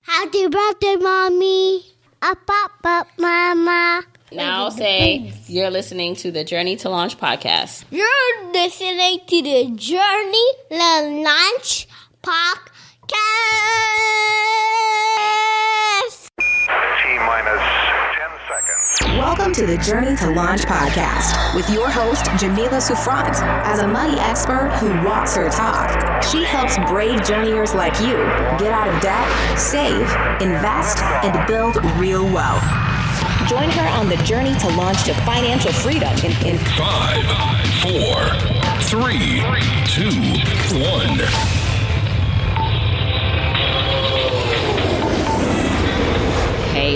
Happy birthday, Mommy. Up, Mama. Now say, you're listening to the Journey to Launch podcast. You're listening to the Journey to Launch podcast. T-minus 10 seconds. Welcome to the Journey to Launch podcast with your host, Jamila Souffrant. As a money expert who walks her talk, she helps brave journeyers like you get out of debt, save, invest, and build real wealth. Join her on the journey to launch to financial freedom in 5, 4, 3, 2, 1.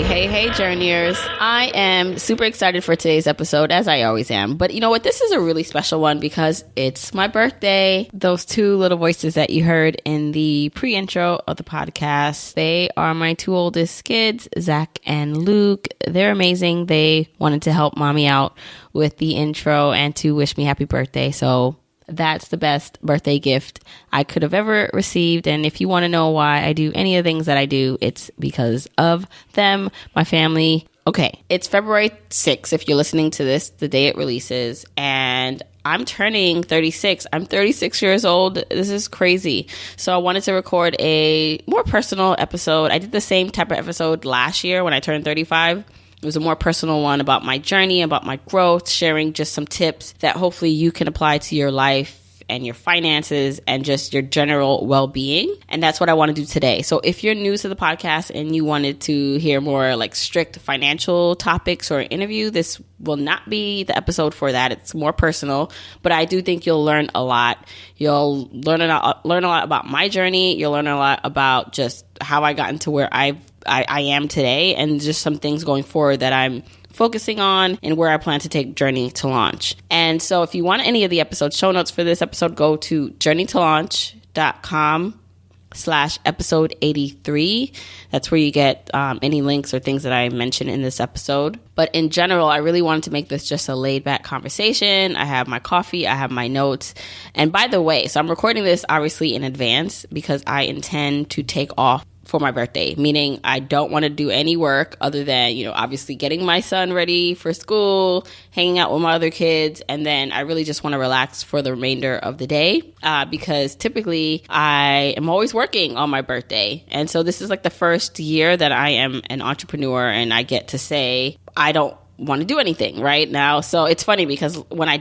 Hey, journeyers. I am super excited for today's episode, as I always am. But you know what? This is a really special one because it's my birthday. Those two little voices that you heard in the pre-intro of the podcast, they are my two oldest kids, Zach and Luke. They're amazing. They wanted to help mommy out with the intro and to wish me happy birthday. So that's the best birthday gift I could have ever received. And if you want to know why I do any of the things that I do, it's because of them, my family. Okay, it's February 6th, if you're listening to this, the day it releases, and I'm turning 36. I'm 36 years old. This is crazy. So I wanted to record a more personal episode. I did the same type of episode last year when I turned 35. It was a more personal one about my journey, about my growth, sharing just some tips that hopefully you can apply to your life and your finances and just your general well-being. And that's what I want to do today. So if you're new to the podcast and you wanted to hear more like strict financial topics or interview, this will not be the episode for that. It's more personal, but I do think you'll learn a lot. You'll learn a lot about my journey. You'll learn a lot about just how I got into where I am today, and just some things going forward that I'm focusing on and where I plan to take Journey to Launch. And so if you want any of the episode show notes for this episode, go to journeytolaunch.com/episode 83. That's where you get any links or things that I mentioned in this episode. But in general, I really wanted to make this just a laid back conversation. I have my coffee, I have my notes. And by the way, so I'm recording this obviously in advance because I intend to take off for my birthday, meaning I don't want to do any work other than, obviously getting my son ready for school, hanging out with my other kids, and then I really just want to relax for the remainder of the day because typically I am always working on my birthday. And so this is like the first year that I am an entrepreneur and I get to say I don't want to do anything right now. So it's funny because when I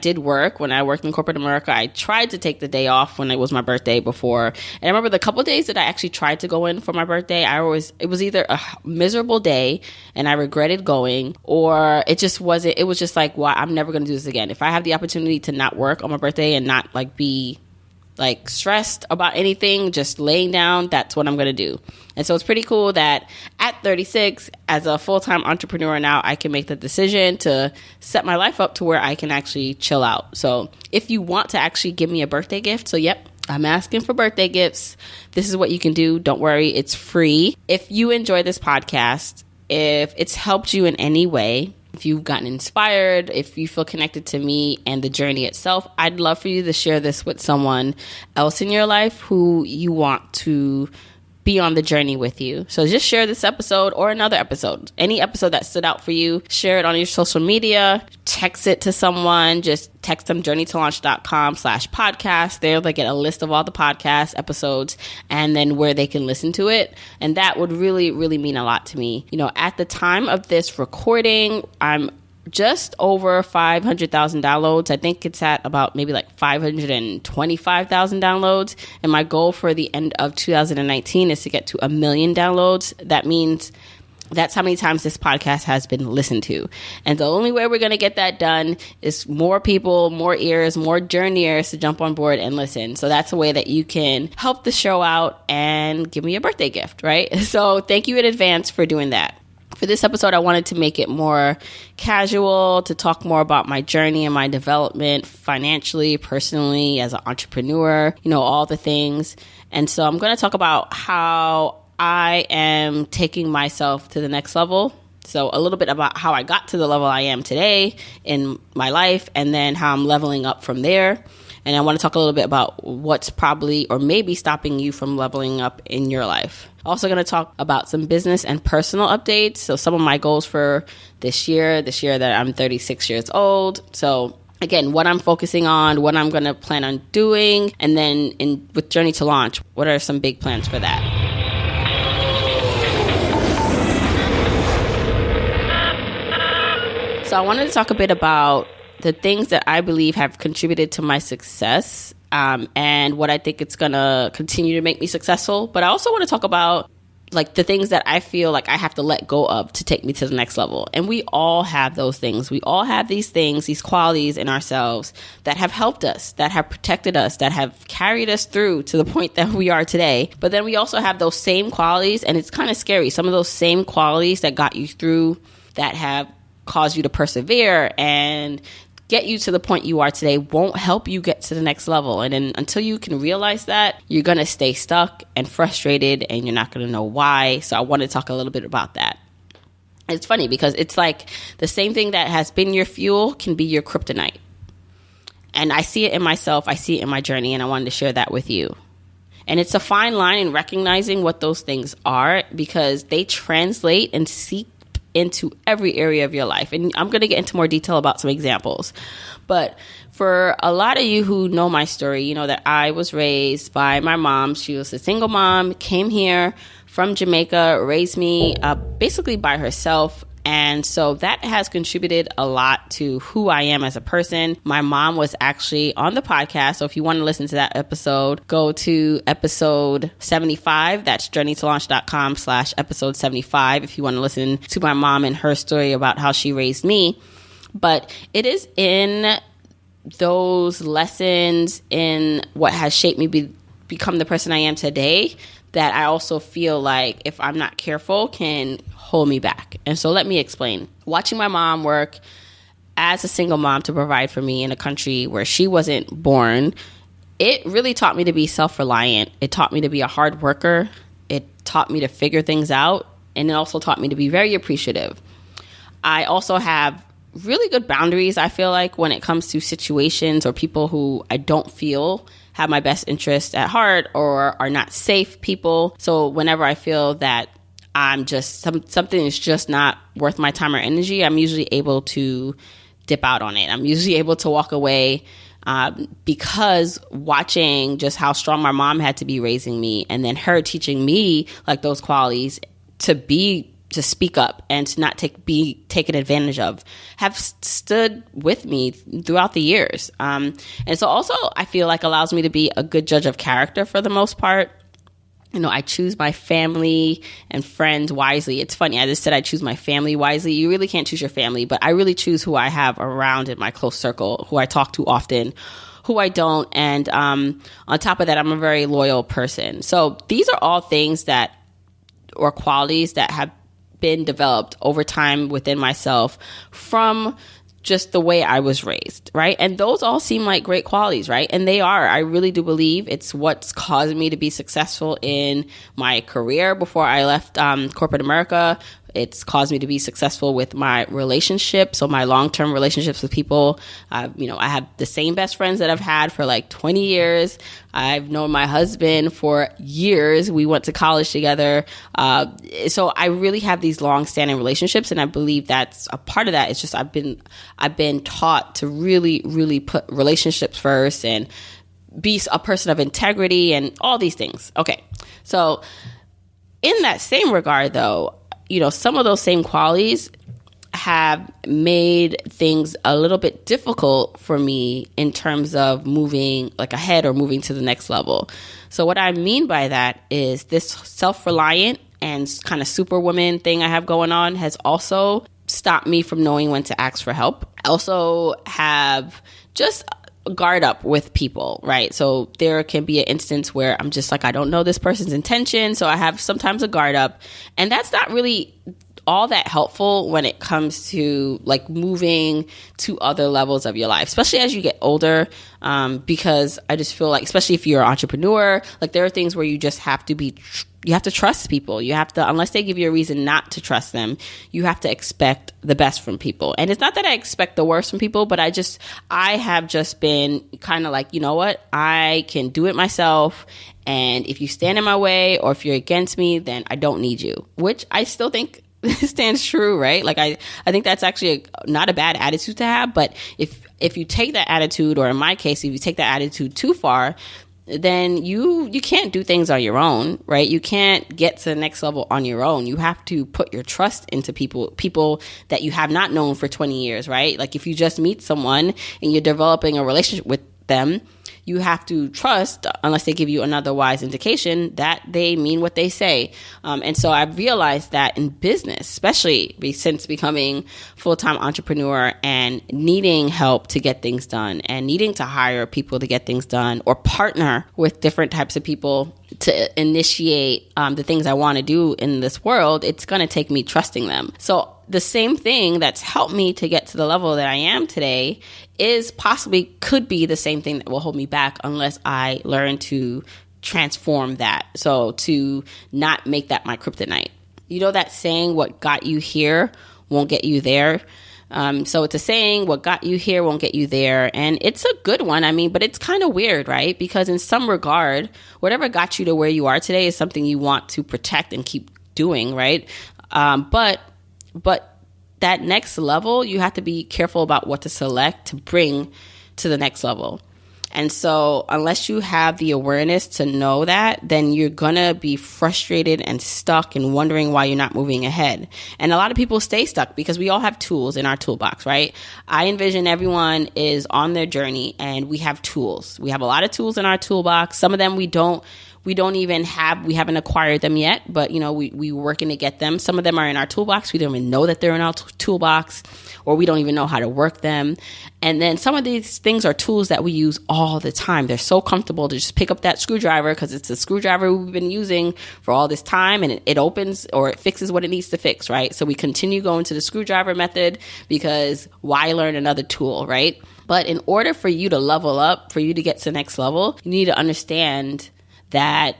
worked in corporate America, I tried to take the day off when it was my birthday before. And I remember the couple of days that I actually tried to go in for my birthday, it was either a miserable day and I regretted going, or it was just like, wow, I'm never going to do this again. If I have the opportunity to not work on my birthday and not be stressed about anything, just laying down, that's what I'm going to do. And so it's pretty cool that at 36, as a full-time entrepreneur now, I can make the decision to set my life up to where I can actually chill out. So if you want to actually give me a birthday gift, I'm asking for birthday gifts. This is what you can do. Don't worry, it's free. If you enjoy this podcast, if it's helped you in any way, if you've gotten inspired, if you feel connected to me and the journey itself, I'd love for you to share this with someone else in your life who you want to be on the journey with you. So just share this episode or another episode. Any episode that stood out for you, share it on your social media, text it to someone, just text them journeytolaunch.com/podcast. There they get a list of all the podcast episodes and then where they can listen to it. And that would really, really mean a lot to me. At the time of this recording, I'm just over 500,000 downloads. I think it's at about maybe 525,000 downloads. And my goal for the end of 2019 is to get to 1 million downloads. That means that's how many times this podcast has been listened to. And the only way we're going to get that done is more people, more ears, more journeyers to jump on board and listen. So that's a way that you can help the show out and give me a birthday gift, right? So thank you in advance for doing that. For this episode, I wanted to make it more casual, to talk more about my journey and my development financially, personally, as an entrepreneur, all the things. And so I'm going to talk about how I am taking myself to the next level. So a little bit about how I got to the level I am today in my life, and then how I'm leveling up from there. And I want to talk a little bit about what's probably or maybe stopping you from leveling up in your life. Also going to talk about some business and personal updates. So some of my goals for this year that I'm 36 years old. So again, what I'm focusing on, what I'm going to plan on doing, and then with Journey to Launch, what are some big plans for that? So I wanted to talk a bit about the things that I believe have contributed to my success, and what I think it's going to continue to make me successful. But I also want to talk about like the things that I feel like I have to let go of to take me to the next level. And we all have those things. We all have these things, these qualities in ourselves that have helped us, that have protected us, that have carried us through to the point that we are today. But then we also have those same qualities, and it's kind of scary. Some of those same qualities that got you through, that have caused you to persevere and get you to the point you are today, won't help you get to the next level. And then until you can realize that, you're going to stay stuck and frustrated, and you're not going to know why. So I want to talk a little bit about that. It's funny because it's like the same thing that has been your fuel can be your kryptonite. And I see it in myself. I see it in my journey, and I wanted to share that with you. And it's a fine line in recognizing what those things are, because they translate and seep into every area of your life. And I'm going to get into more detail about some examples. But for a lot of you who know my story, you know that I was raised by my mom. She was a single mom, came here from Jamaica, raised me basically by herself. And so that has contributed a lot to who I am as a person. My mom was actually on the podcast. So if you want to listen to that episode, go to episode 75. That's journeytolaunch.com/episode 75. If you want to listen to my mom and her story about how she raised me. But it is in those lessons, in what has shaped me become the person I am today, that I also feel like if I'm not careful can hold me back. And so let me explain. Watching my mom work as a single mom to provide for me in a country where she wasn't born, it really taught me to be self-reliant. It taught me to be a hard worker. It taught me to figure things out. And it also taught me to be very appreciative. I also have really good boundaries, I feel like, when it comes to situations or people who I don't feel have my best interest at heart or are not safe people. So whenever I feel that I'm just something is just not worth my time or energy, I'm usually able to dip out on it. I'm usually able to walk away because watching just how strong my mom had to be raising me, and then her teaching me like those qualities to speak up and to not be taken advantage of, have stood with me throughout the years. And so also I feel like allows me to be a good judge of character for the most part. You know, I choose my family and friends wisely. It's funny, I just said I choose my family wisely. You really can't choose your family, but I really choose who I have around in my close circle, who I talk to often, who I don't. And on top of that, I'm a very loyal person. So these are all things or qualities that have been developed over time within myself from just the way I was raised, right? And those all seem like great qualities, right? And they are. I really do believe it's what's caused me to be successful in my career before I left corporate America. It's caused me to be successful with my relationships, so my long-term relationships with people. I have the same best friends that I've had for like 20 years. I've known my husband for years. We went to college together. So I really have these long-standing relationships, and I believe that's a part of that. It's just I've been taught to really, really put relationships first and be a person of integrity and all these things. Okay, so in that same regard, though, some of those same qualities have made things a little bit difficult for me in terms of moving like ahead or moving to the next level. So what I mean by that is this self-reliant and kind of superwoman thing I have going on has also stopped me from knowing when to ask for help. I also have just guard up with people, right? So there can be an instance where I'm just like, I don't know this person's intention. So I have sometimes a guard up, and that's not really all that helpful when it comes to like moving to other levels of your life, especially as you get older. Because I just feel like, especially if you're an entrepreneur, like there are things where you just have to you have to trust people. You have to, unless they give you a reason not to trust them, you have to expect the best from people. And it's not that I expect the worst from people, but I have just been kind of like, you know what? I can do it myself. And if you stand in my way or if you're against me, then I don't need you, which I still think stands true, right? Like I think that's actually not a bad attitude to have. But if you take that attitude, or in my case, if you take that attitude too far, then you can't do things on your own, right? You can't get to the next level on your own. You have to put your trust into people that you have not known for 20 years, right? Like if you just meet someone and you're developing a relationship with them, you have to trust, unless they give you an otherwise indication, that they mean what they say. And so I've realized that in business, especially since becoming full-time entrepreneur and needing help to get things done and needing to hire people to get things done or partner with different types of people to initiate the things I want to do in this world, it's going to take me trusting them. So the same thing that's helped me to get to the level that I am today could be the same thing that will hold me back unless I learn to transform that. So to not make that my kryptonite. You know that saying, what got you here won't get you there. So it's a saying, what got you here won't get you there. And it's a good one. I mean, but it's kind of weird, right? Because in some regard, whatever got you to where you are today is something you want to protect and keep doing, right? But that next level, you have to be careful about what to select to bring to the next level. And so unless you have the awareness to know that, then you're going to be frustrated and stuck and wondering why you're not moving ahead. And a lot of people stay stuck because we all have tools in our toolbox, right? I envision everyone is on their journey and we have tools. We have a lot of tools in our toolbox. Some of them we haven't acquired them yet, but we're working to get them. Some of them are in our toolbox. We don't even know that they're in our toolbox, or we don't even know how to work them. And then some of these things are tools that we use all the time. They're so comfortable to just pick up that screwdriver because it's a screwdriver we've been using for all this time, and it opens or it fixes what it needs to fix, right? So we continue going to the screwdriver method because why learn another tool, right? But in order for you to level up, for you to get to the next level, you need to understand that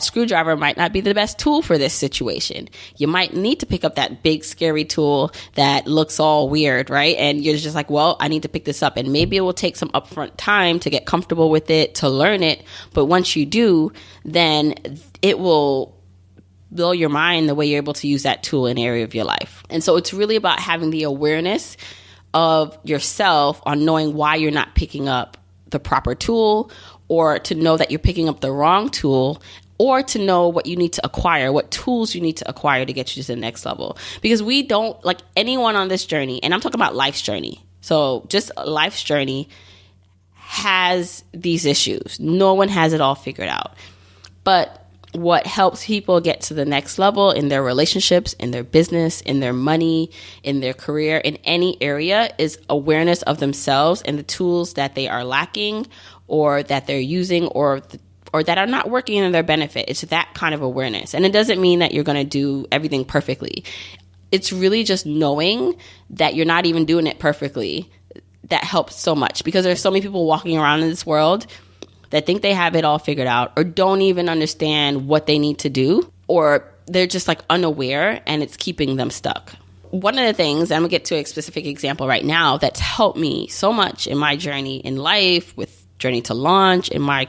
screwdriver might not be the best tool for this situation. You might need to pick up that big, scary tool that looks all weird, right? And you're just like, well, I need to pick this up. And maybe it will take some upfront time to get comfortable with it, to learn it. But once you do, then it will blow your mind the way you're able to use that tool in an area of your life. And so it's really about having the awareness of yourself on knowing why you're not picking up the proper tool, or to know that you're picking up the wrong tool, or to know what you need to acquire, what tools you need to acquire to get you to the next level. Because we don't, like anyone on this journey, and I'm talking about life's journey. So just life's journey has these issues. No one has it all figured out. But what helps people get to the next level in their relationships, in their business, in their money, in their career, in any area is awareness of themselves and the tools that they are lacking or that they're using or that are not working in their benefit. It's that kind of awareness. And it doesn't mean that you're going to do everything perfectly. It's really just knowing that you're not even doing it perfectly that helps so much, because there's so many people walking around in this world that think they have it all figured out or don't even understand what they need to do, or they're just like unaware and it's keeping them stuck. One of the things, I'm going to get to a specific example right now, that's helped me so much in my journey in life, with journey to launch, in my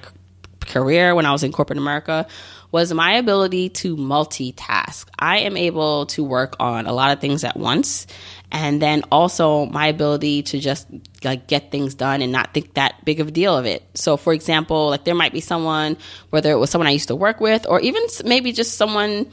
career when I was in corporate America, was my ability to multitask. I am able to work on a lot of things at once. And then also my ability to just like get things done and not think that big of a deal of it. So for example, like there might be someone, whether it was someone I used to work with, or even maybe just someone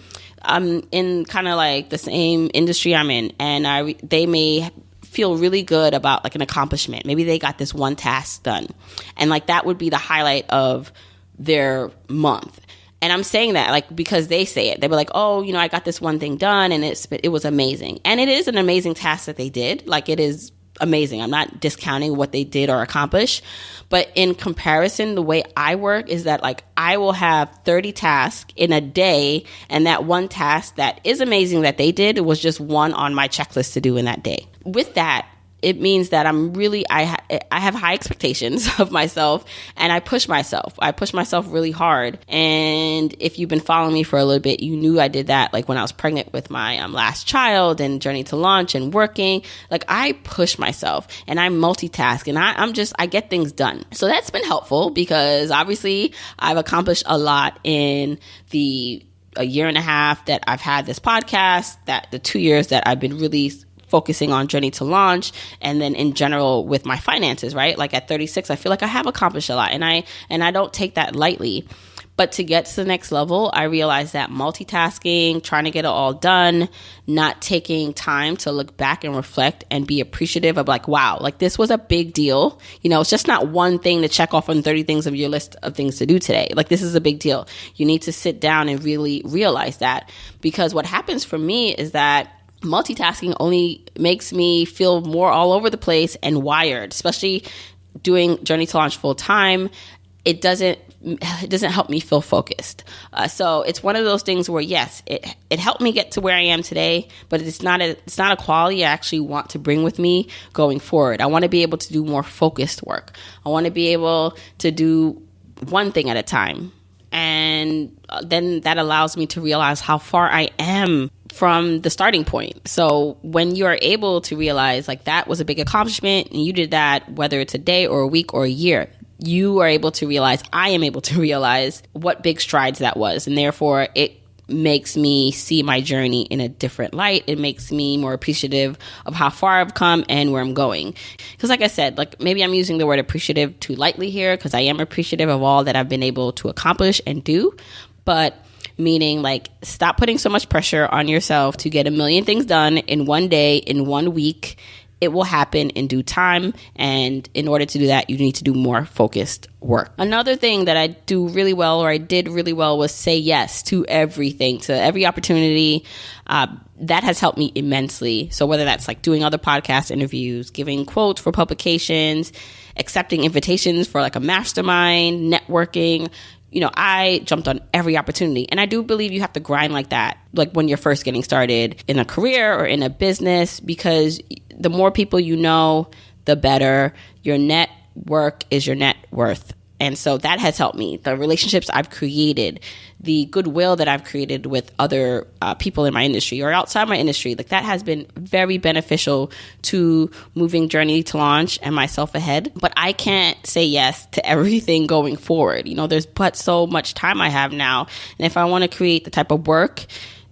in kind of like the same industry I'm in, and they may feel really good about like an accomplishment. Maybe they got this one task done, and like that would be the highlight of their month. And I'm saying that like because they say it. They were like, oh, I got this one thing done and it was amazing. And it is an amazing task that they did. Like it is amazing. I'm not discounting what they did or accomplished. But in comparison, the way I work is that like I will have 30 tasks in a day. And that one task that is amazing that they did was just one on my checklist to do in that day. With that, it means that I have high expectations of myself, and I push myself. I push myself really hard. And if you've been following me for a little bit, you knew I did that like when I was pregnant with my last child and journey to launch and working. Like I push myself and I multitask and I get things done. So that's been helpful because obviously I've accomplished a lot in a year and a half that I've had this podcast, that the 2 years that I've been really focusing on journey to launch, and then in general with my finances, right? Like at 36, I feel like I have accomplished a lot, and I don't take that lightly. But to get to the next level, I realized that multitasking, trying to get it all done, not taking time to look back and reflect and be appreciative of like, wow, like this was a big deal. You know, it's just not one thing to check off on 30 things of your list of things to do today. Like this is a big deal. You need to sit down and really realize that, because what happens for me is that multitasking only makes me feel more all over the place and wired, especially doing journey to launch full time. It doesn't help me feel focused. So it's one of those things where yes, it helped me get to where I am today, but it's not a quality I actually want to bring with me going forward. I want to be able to do more focused work. I want to be able to do one thing at a time. And then that allows me to realize how far I am from the starting point. So when you are able to realize like that was a big accomplishment and you did that, whether it's a day or a week or a year, you are able to realize, I am able to realize what big strides that was. And therefore it makes me see my journey in a different light. It makes me more appreciative of how far I've come and where I'm going. Because like I said, like maybe I'm using the word appreciative too lightly here, because I am appreciative of all that I've been able to accomplish and do. But meaning like stop putting so much pressure on yourself to get a million things done in one day, in 1 week. It will happen in due time. And in order to do that, you need to do more focused work. Another thing that I do really well, or I did really well, was say yes to everything, to every opportunity. That has helped me immensely. So whether that's like doing other podcast interviews, giving quotes for publications, accepting invitations for like a mastermind, networking, you know, I jumped on every opportunity. And I do believe you have to grind like that, like when you're first getting started in a career or in a business, because the more people you know, the better. Your network is your net worth. And so that has helped me. The relationships I've created, the goodwill that I've created with other people in my industry or outside my industry, like that has been very beneficial to moving journey to launch and myself ahead. But I can't say yes to everything going forward. You know, there's but so much time I have now. And if I want to create the type of work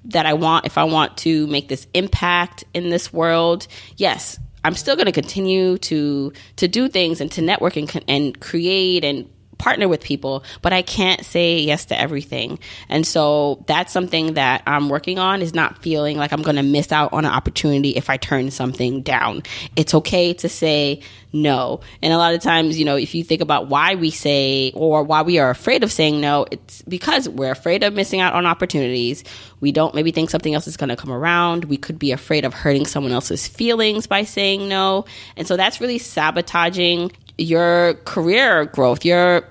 that I want, if I want to make this impact in this world, yes, I'm still going to continue to do things and to network and create and partner with people, but I can't say yes to everything. And so that's something that I'm working on, is not feeling like I'm going to miss out on an opportunity if I turn something down. It's okay to say no. And a lot of times, you know, if you think about why we say, or why we are afraid of saying no, it's because we're afraid of missing out on opportunities. We don't maybe think something else is going to come around. We could be afraid of hurting someone else's feelings by saying no. And so that's really sabotaging your career growth, your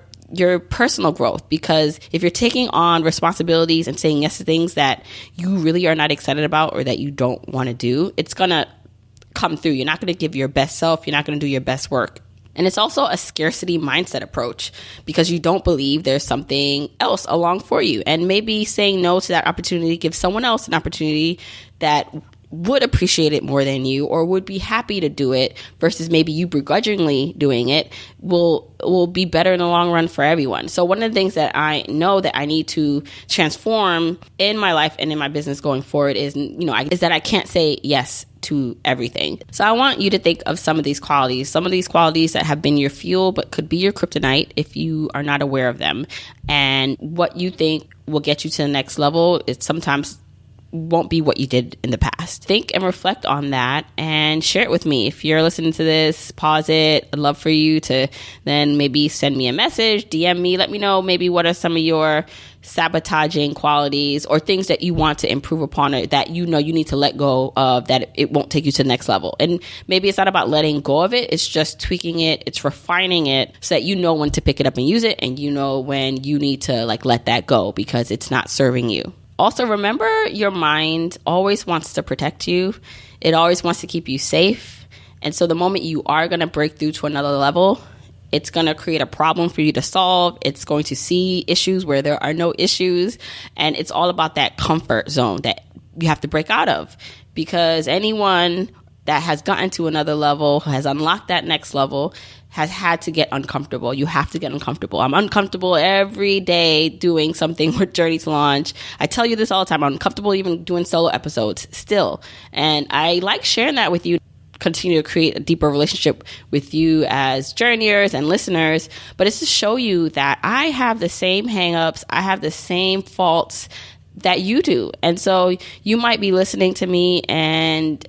personal growth, because if you're taking on responsibilities and saying yes to things that you really are not excited about or that you don't want to do, it's going to come through. You're not going to give your best self. You're not going to do your best work. And it's also a scarcity mindset approach, because you don't believe there's something else along for you. And maybe saying no to that opportunity gives someone else an opportunity that would appreciate it more than you, or would be happy to do it, versus maybe you begrudgingly doing it, will be better in the long run for everyone. So one of the things that I know that I need to transform in my life and in my business going forward is, you know, is that I can't say yes to everything. So I want you to think of some of these qualities that have been your fuel, but could be your kryptonite if you are not aware of them, and what you think will get you to the next level. It's sometimes won't be what you did in the past. Think and reflect on that and share it with me. If you're listening to this, pause it. I'd love for you to then maybe send me a message, DM me, let me know maybe what are some of your sabotaging qualities or things that you want to improve upon or that you know you need to let go of, that it won't take you to the next level. And maybe it's not about letting go of it. It's just tweaking it. It's refining it so that you know when to pick it up and use it, and you know when you need to like let that go because it's not serving you. Also, remember, your mind always wants to protect you. It always wants to keep you safe. And so the moment you are going to break through to another level, it's going to create a problem for you to solve. It's going to see issues where there are no issues. And it's all about that comfort zone that you have to break out of, because anyone that has gotten to another level, has unlocked that next level, has had to get uncomfortable. You have to get uncomfortable. I'm uncomfortable every day doing something with Journey to Launch. I tell you this all the time. I'm uncomfortable even doing solo episodes still. And I like sharing that with you. Continue to create a deeper relationship with you as journeyers and listeners. But it's to show you that I have the same hangups. I have the same faults that you do. And so you might be listening to me and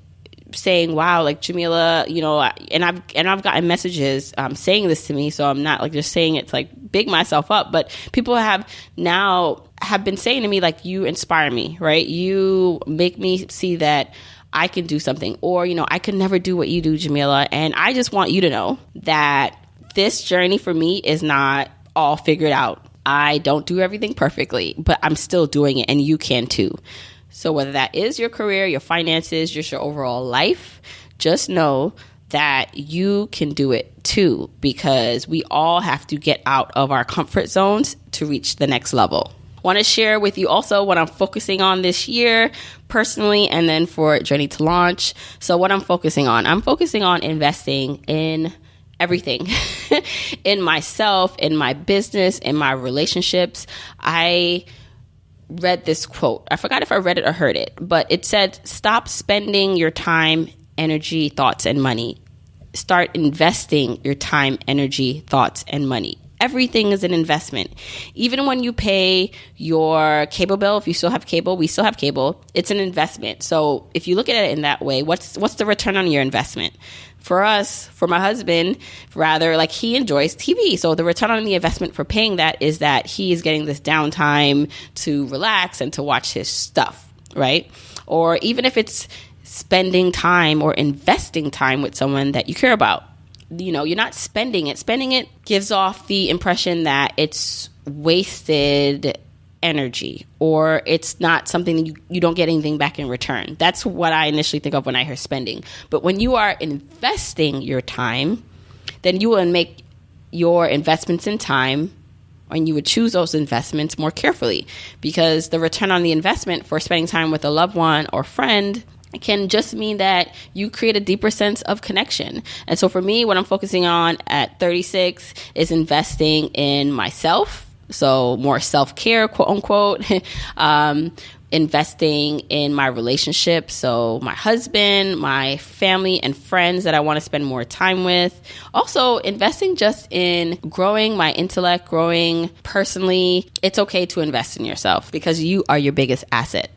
saying, wow, like Jamila, you know, and I've gotten messages saying this to me, so I'm not like just saying it to like big myself up, but people have been saying to me, like, you inspire me, right? You make me see that I can do something, or, you know, I could never do what you do, Jamila. And I just want you to know that this journey for me is not all figured out. I don't do everything perfectly, but I'm still doing it, and you can too. So whether that is your career, your finances, just your overall life, just know that you can do it too, because we all have to get out of our comfort zones to reach the next level. Want to share with you also what I'm focusing on this year personally, and then for Journey to Launch. So what I'm focusing on investing in everything, in myself, in my business, in my relationships. I read this quote. I forgot if I read it or heard it, but it said, stop spending your time, energy, thoughts, and money. Start investing your time, energy, thoughts, and money. Everything is an investment. Even when you pay your cable bill, if you still have cable, we still have cable, it's an investment. So if you look at it in that way, what's the return on your investment? For us, for my husband, rather, like, he enjoys TV. So the return on the investment for paying that is that he is getting this downtime to relax and to watch his stuff, right? Or even if it's spending time or investing time with someone that you care about. You know, you're not spending it. Spending it gives off the impression that it's wasted energy, or it's not something that you don't get anything back in return. That's what I initially think of when I hear spending. But when you are investing your time, then you will make your investments in time, and you would choose those investments more carefully, because the return on the investment for spending time with a loved one or friend can just mean that you create a deeper sense of connection. And so for me, what I'm focusing on at 36 is investing in myself. So more self-care, quote unquote, investing in my relationship. So my husband, my family and friends that I want to spend more time with. Also investing just in growing my intellect, growing personally. It's okay to invest in yourself, because you are your biggest asset.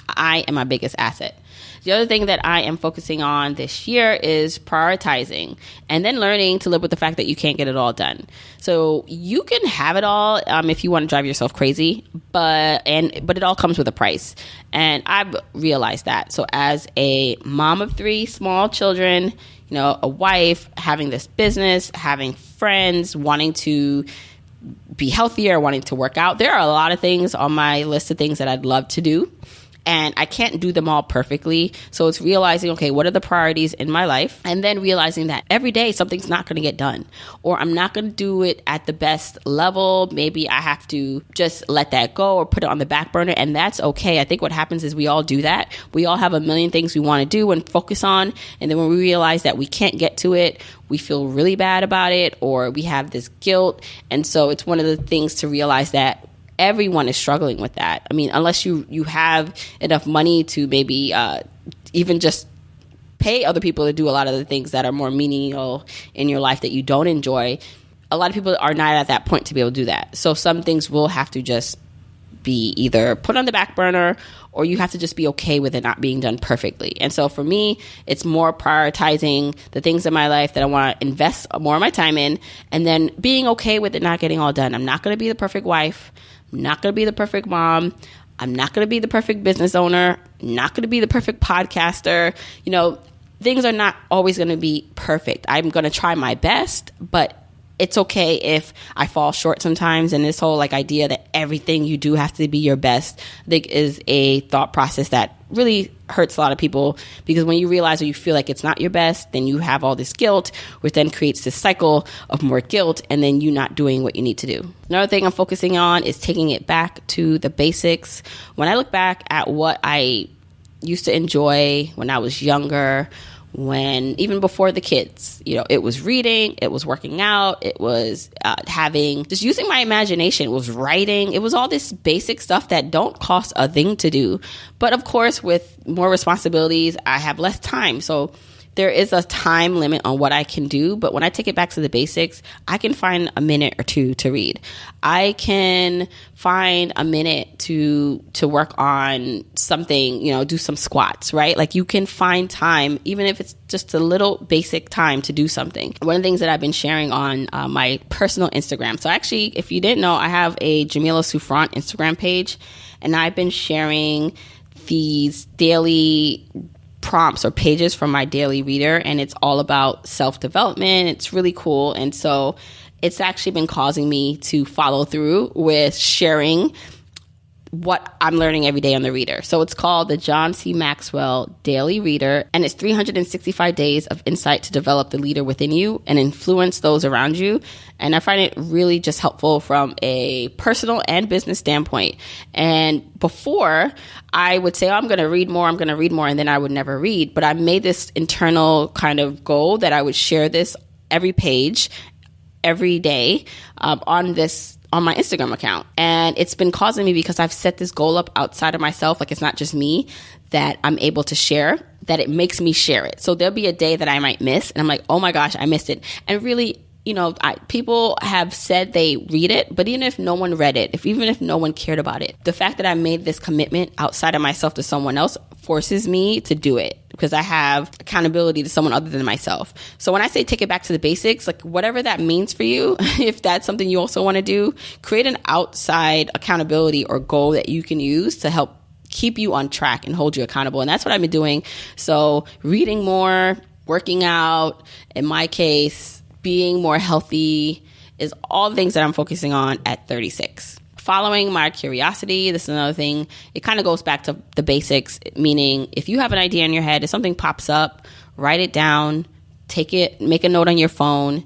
I am my biggest asset. The other thing that I am focusing on this year is prioritizing, and then learning to live with the fact that you can't get it all done. So you can have it all if you want to drive yourself crazy, but it all comes with a price. And I've realized that. So as a mom of 3 small children, you know, a wife, having this business, having friends, wanting to be healthier, wanting to work out, there are a lot of things on my list of things that I'd love to do. And I can't do them all perfectly. So it's realizing, okay, what are the priorities in my life? And then realizing that every day something's not going to get done, or I'm not going to do it at the best level. Maybe I have to just let that go or put it on the back burner. And that's okay. I think what happens is we all do that. We all have a million things we want to do and focus on. And then when we realize that we can't get to it, we feel really bad about it, or we have this guilt. And so it's one of the things to realize that everyone is struggling with that. I mean, unless you have enough money to maybe even just pay other people to do a lot of the things that are more meaningful in your life that you don't enjoy, a lot of people are not at that point to be able to do that. So some things will have to just be either put on the back burner or you have to just be okay with it not being done perfectly. And so for me, it's more prioritizing the things in my life that I want to invest more of my time in, and then being okay with it not getting all done. I'm not going to be the perfect wife. I'm not going to be the perfect mom. I'm not going to be the perfect business owner. I'm not going to be the perfect podcaster. Things are not always going to be perfect. I'm going to try my best, but it's okay if I fall short sometimes. And this whole idea that everything you do has to be your best, I think is a thought process that really hurts a lot of people, because when you realize or you feel like it's not your best, then you have all this guilt, which then creates this cycle of more guilt, and then you not doing what you need to do. Another thing I'm focusing on is taking it back to the basics. When I look back at what I used to enjoy when I was younger, when even before the kids, it was reading, it was working out, it was just using my imagination, it was writing, it was all this basic stuff that don't cost a thing to do. But of course, with more responsibilities, I have less time. So there is a time limit on what I can do. But when I take it back to the basics, I can find a minute or two to read. I can find a minute to work on something, do some squats, right? You can find time, even if it's just a little basic time to do something. One of the things that I've been sharing on my personal Instagram. So actually, if you didn't know, I have a Jamila Souffrant Instagram page, and I've been sharing these daily prompts or pages from my daily reader, and it's all about self-development. It's really cool. And so it's actually been causing me to follow through with sharing what I'm learning every day on the reader. So it's called the John C. Maxwell Daily Reader, and it's 365 days of insight to develop the leader within you and influence those around you. And I find it really just helpful from a personal and business standpoint. And before, I would say, I'm going to read more, and then I would never read. But I made this internal kind of goal that I would share this every page, every day on my Instagram account. And it's been causing me, because I've set this goal up outside of myself, it's not just me, that I'm able to share, that it makes me share it. So there'll be a day that I might miss, and I'm like, oh my gosh, I missed it. And really, people have said they read it, but even if no one read it, even if no one cared about it, the fact that I made this commitment outside of myself to someone else forces me to do it, because I have accountability to someone other than myself. So when I say take it back to the basics, whatever that means for you, if that's something you also want to do, create an outside accountability or goal that you can use to help keep you on track and hold you accountable. And that's what I've been doing. So reading more, working out, in my case, being more healthy, is all the things that I'm focusing on at 36. Following my curiosity, this is another thing. It kind of goes back to the basics, meaning if you have an idea in your head, if something pops up, write it down, take it, make a note on your phone.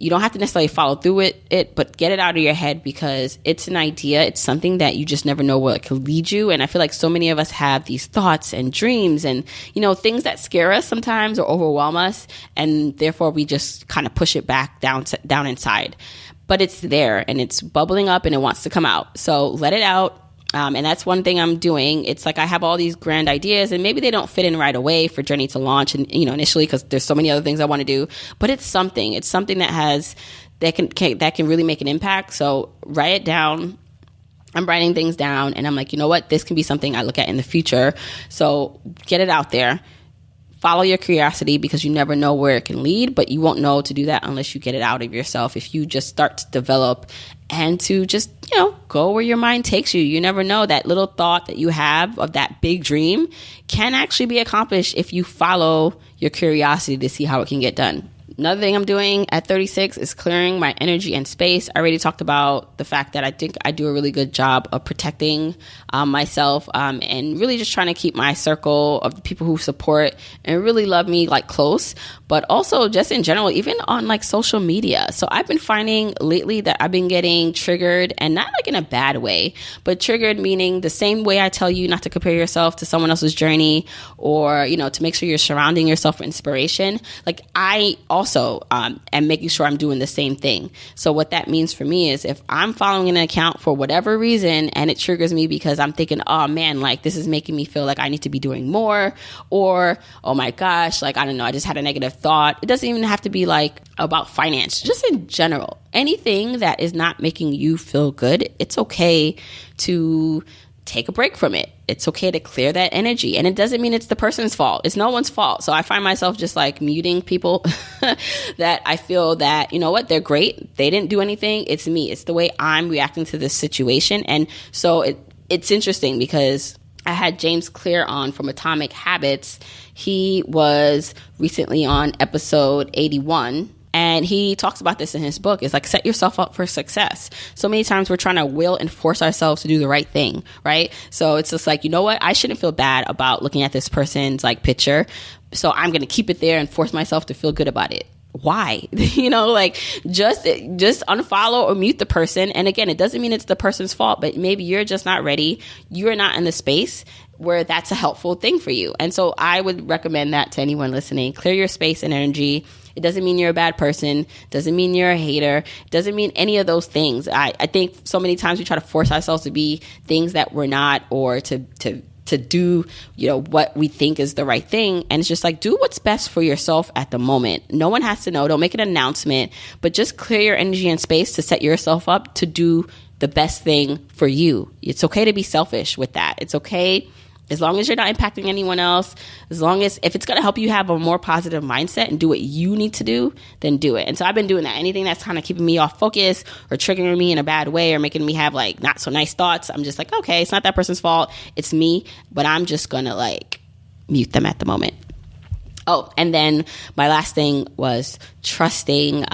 You don't have to necessarily follow through with it, but get it out of your head, because it's an idea. It's something that you just never know where it could lead you. And I feel like so many of us have these thoughts and dreams and, things that scare us sometimes or overwhelm us. And therefore we just kind of push it back down inside. But it's there and it's bubbling up and it wants to come out. So let it out. And that's one thing I'm doing. It's I have all these grand ideas, and maybe they don't fit in right away for Journey to launch, and initially, because there's so many other things I want to do. But it's something that can really make an impact. So write it down. I'm writing things down, and I'm like, you know what? This can be something I look at in the future. So get it out there. Follow your curiosity, because you never know where it can lead, but you won't know to do that unless you get it out of yourself. If you just start to develop and to just, go where your mind takes you. You never know. That little thought that you have of that big dream can actually be accomplished if you follow your curiosity to see how it can get done. Another thing I'm doing at 36 is clearing my energy and space. I already talked about the fact that I think I do a really good job of protecting myself and really just trying to keep my circle of the people who support and really love me close, but also just in general, even on social media. So I've been finding lately that I've been getting triggered, and not in a bad way, but triggered meaning the same way I tell you not to compare yourself to someone else's journey, or, to make sure you're surrounding yourself with inspiration. I also am making sure I'm doing the same thing. So what that means for me is if I'm following an account for whatever reason and it triggers me because I'm thinking, oh man, this is making me feel like I need to be doing more, or, oh my gosh, I don't know, I just had a negative thought. It doesn't even have to be about finance, just in general. Anything that is not making you feel good, it's okay to take a break from it. it's okay to clear that energy. And it doesn't mean it's the person's fault. It's no one's fault. So I find myself just like muting people that I feel that, you know what, they're great. They didn't do anything. It's me. It's the way I'm reacting to this situation. And so it's interesting because I had James Clear on from Atomic Habits. He was recently on episode 81. And he talks about this in his book. It's like, set yourself up for success. So many times we're trying to will and force ourselves to do the right thing, right? So it's just like, you know what? I shouldn't feel bad about looking at this person's like picture. So I'm going to keep it there and force myself to feel good about it. Why? You know, like just unfollow or mute the person. And again, it doesn't mean it's the person's fault, but maybe you're just not ready. You're not in the space where that's a helpful thing for you. And so I would recommend that to anyone listening. Clear your space and energy. It doesn't mean you're a bad person. Doesn't mean you're a hater. Doesn't mean any of those things. I think so many times we try to force ourselves to be things that we're not, or to do, you know, what we think is the right thing. And it's just like, do what's best for yourself at the moment. No one has to know. Don't make an announcement, but just clear your energy and space to set yourself up to do the best thing for you. It's okay to be selfish with that. It's okay. As long as you're not impacting anyone else, as long as if it's going to help you have a more positive mindset and do what you need to do, then do it. And so I've been doing that. Anything that's kind of keeping me off focus or triggering me in a bad way or making me have like not so nice thoughts, I'm just like, okay, it's not that person's fault. It's me, but I'm just going to like mute them at the moment. Oh, and then my last thing was trusting,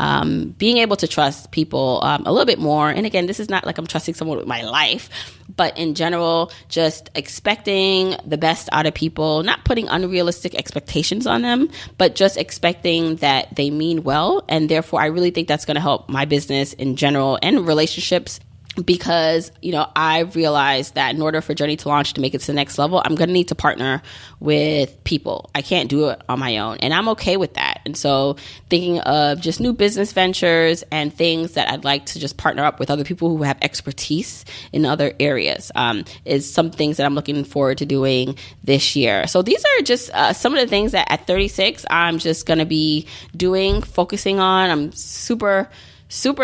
being able to trust people a little bit more. And again, this is not like I'm trusting someone with my life, but in general, just expecting the best out of people, not putting unrealistic expectations on them, but just expecting that they mean well. And therefore, I really think that's going to help my business in general and relationships. Because, you know, I've realized that in order for Journey to Launch to make it to the next level, I'm going to need to partner with people. I can't do it on my own. And I'm okay with that. And so thinking of just new business ventures and things that I'd like to just partner up with other people who have expertise in other areas is some things that I'm looking forward to doing this year. So these are just some of the things that at 36, I'm just going to be doing, focusing on. I'm super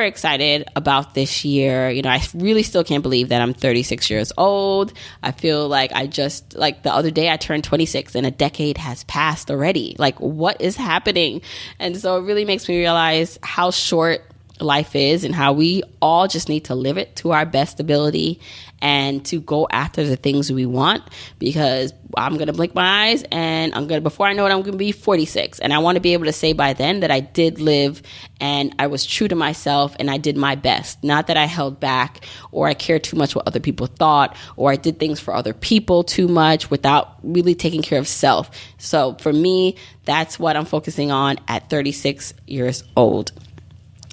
excited about this year. You know, I really still can't believe that I'm 36 years old. I feel like like the other day I turned 26 and a decade has passed already. Like, what is happening? And so it really makes me realize how short life is and how we all just need to live it to our best ability and to go after the things we want, because I'm going to blink my eyes and before I know it, I'm going to be 46. And I want to be able to say by then that I did live and I was true to myself and I did my best. Not that I held back or I cared too much what other people thought or I did things for other people too much without really taking care of self. So for me, that's what I'm focusing on at 36 years old.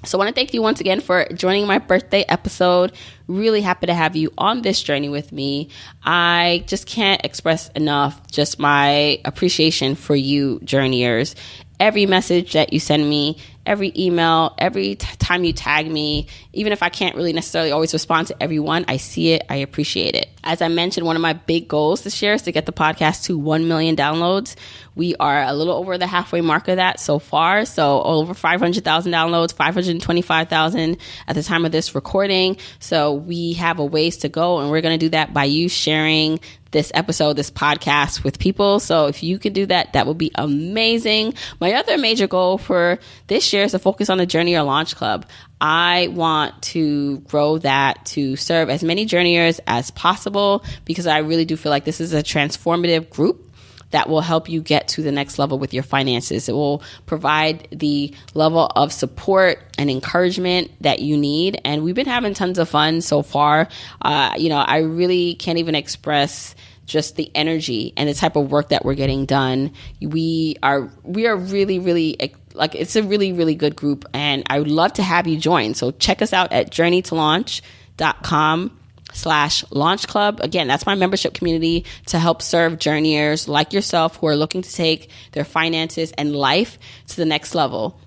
So I want to thank you once again for joining my birthday episode. Really happy to have you on this journey with me. I just can't express enough just my appreciation for you, journeyers. Every message that you send me, every email, every time you tag me, even if I can't really necessarily always respond to everyone, I see it, I appreciate it. As I mentioned, one of my big goals this year is to get the podcast to 1 million downloads. We are a little over the halfway mark of that so far. So over 500,000 downloads, 525,000 at the time of this recording. So we have a ways to go, and we're going to do that by you sharing this episode, this podcast with people. So if you could do that, that would be amazing. My other major goal for this year is to focus on the Journey or Launch Club. I want to grow that to serve as many journeyers as possible, because I really do feel like this is a transformative group that will help you get to the next level with your finances. It will provide the level of support and encouragement that you need. And we've been having tons of fun so far. I really can't even express just the energy and the type of work that we're getting done. We are really, really, like, it's a really, really good group. And I would love to have you join. So check us out at journeytolaunch.com/launch club. Again, that's my membership community to help serve journeyers like yourself who are looking to take their finances and life to the next level.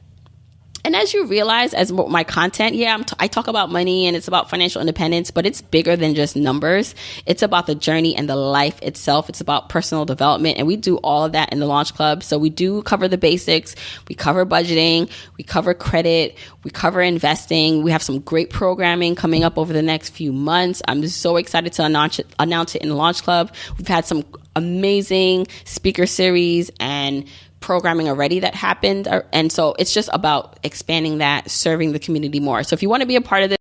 And as you realize, as my content, I talk about money and it's about financial independence, but it's bigger than just numbers. It's about the journey and the life itself. It's about personal development. And we do all of that in the Launch Club. So we do cover the basics. We cover budgeting. We cover credit. We cover investing. We have some great programming coming up over the next few months. I'm just so excited to announce it in the Launch Club. We've had some amazing speaker series and programming already that happened. And so it's just about expanding that, serving the community more. So if you want to be a part of this,